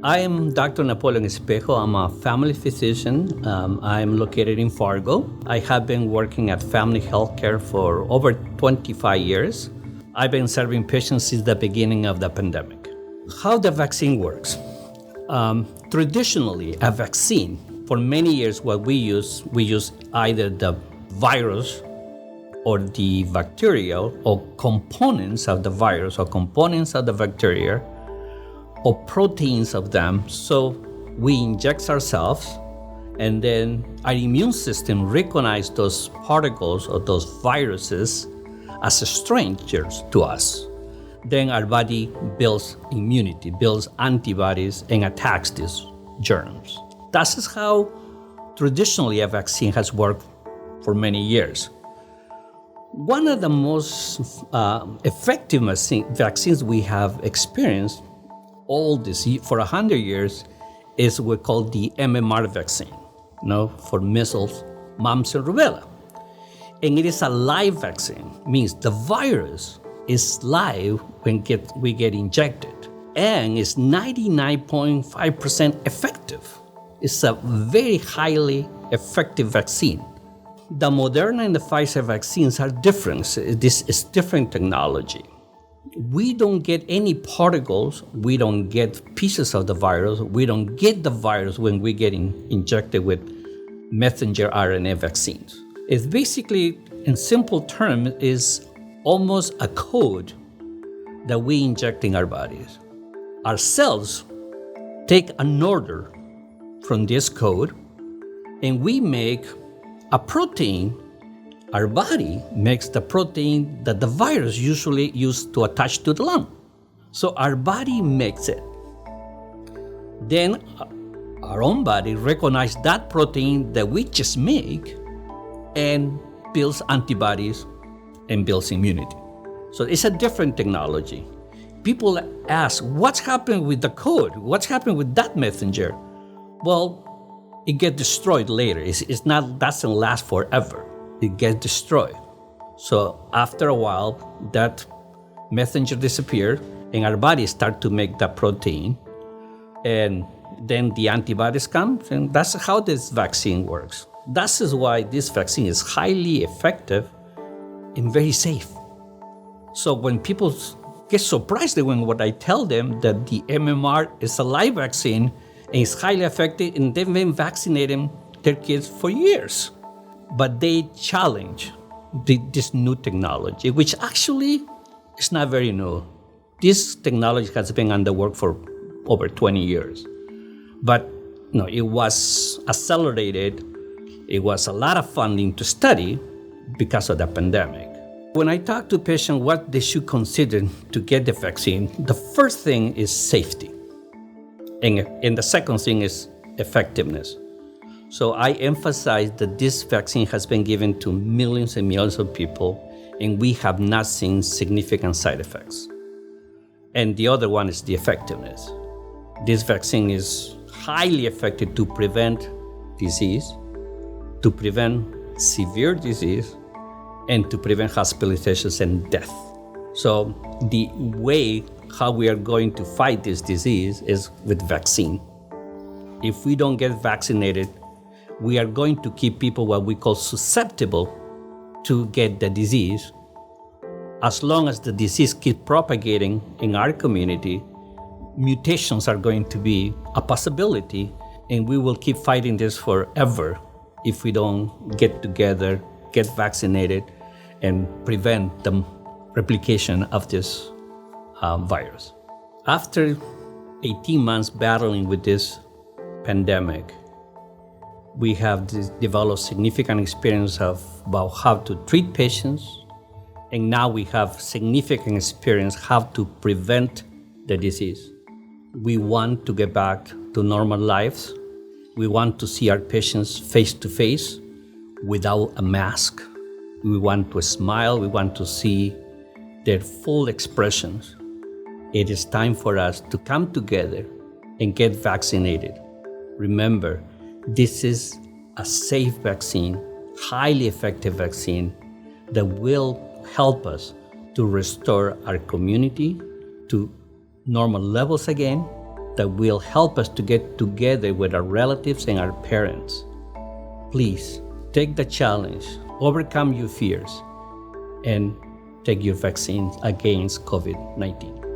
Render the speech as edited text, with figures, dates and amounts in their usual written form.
I am Dr. Napoleon Espejo. I'm a family physician. I'm located in Fargo. I have been working at family healthcare for over 25 years. I've been serving patients since the beginning of the pandemic. How the vaccine works. Traditionally, a vaccine, for many years what we use either the virus or the bacteria or components of the virus or components of the bacteria or proteins of them. So we inject ourselves, and then our immune system recognizes those particles or those viruses as strangers to us. Then our body builds immunity, builds antibodies, and attacks these germs. That is how traditionally a vaccine has worked for many years. One of the most effective vaccines we have experienced all this for 100 years is what we call the MMR vaccine, for measles, mumps, and rubella. And it is a live vaccine, means the virus is live when we get injected, and it's 99.5% effective. It's a very highly effective vaccine. The Moderna and the Pfizer vaccines are different. This is different technology. We don't get any particles, we don't get pieces of the virus, we don't get the virus when we get injected with messenger RNA vaccines. It's basically, in simple terms, is almost a code that we inject in our bodies. Our cells take an order from this code, and we make a protein. Our body makes the protein that the virus usually used to attach to the lung. So our body makes it. Then our own body recognizes that protein that we just make and builds antibodies and builds immunity. So it's a different technology. People ask, what's happened with the code? What's happened with that messenger? Well, it gets destroyed later. Doesn't last forever. It gets destroyed. So after a while, that messenger disappears, and our bodies start to make that protein, and then the antibodies come, and that's how this vaccine works. That is why this vaccine is highly effective and very safe. So when people get surprised when what I tell them that the MMR is a live vaccine and it's highly effective, and they've been vaccinating their kids for years. But they challenge this new technology, which actually is not very new. This technology has been under work for over 20 years. But it was accelerated. It was a lot of funding to study because of the pandemic. When I talk to patients what they should consider to get the vaccine, the first thing is safety. And the second thing is effectiveness. So I emphasize that this vaccine has been given to millions and millions of people, and we have not seen significant side effects. And the other one is the effectiveness. This vaccine is highly effective to prevent disease, to prevent severe disease, and to prevent hospitalizations and death. So the way how we are going to fight this disease is with vaccine. If we don't get vaccinated, we are going to keep people what we call susceptible to get the disease. As long as the disease keeps propagating in our community, mutations are going to be a possibility, and we will keep fighting this forever if we don't get together, get vaccinated, and prevent the replication of this virus. After 18 months battling with this pandemic, we have developed significant experience about how to treat patients, and now we have significant experience how to prevent the disease. We want to get back to normal lives. We want to see our patients face to face without a mask. We want to smile. We want to see their full expressions. It is time for us to come together and get vaccinated. Remember, this is a safe vaccine, highly effective vaccine that will help us to restore our community to normal levels again that will help us to get together with our relatives and our parents. Please take the challenge, overcome your fears, and take your vaccine against COVID-19.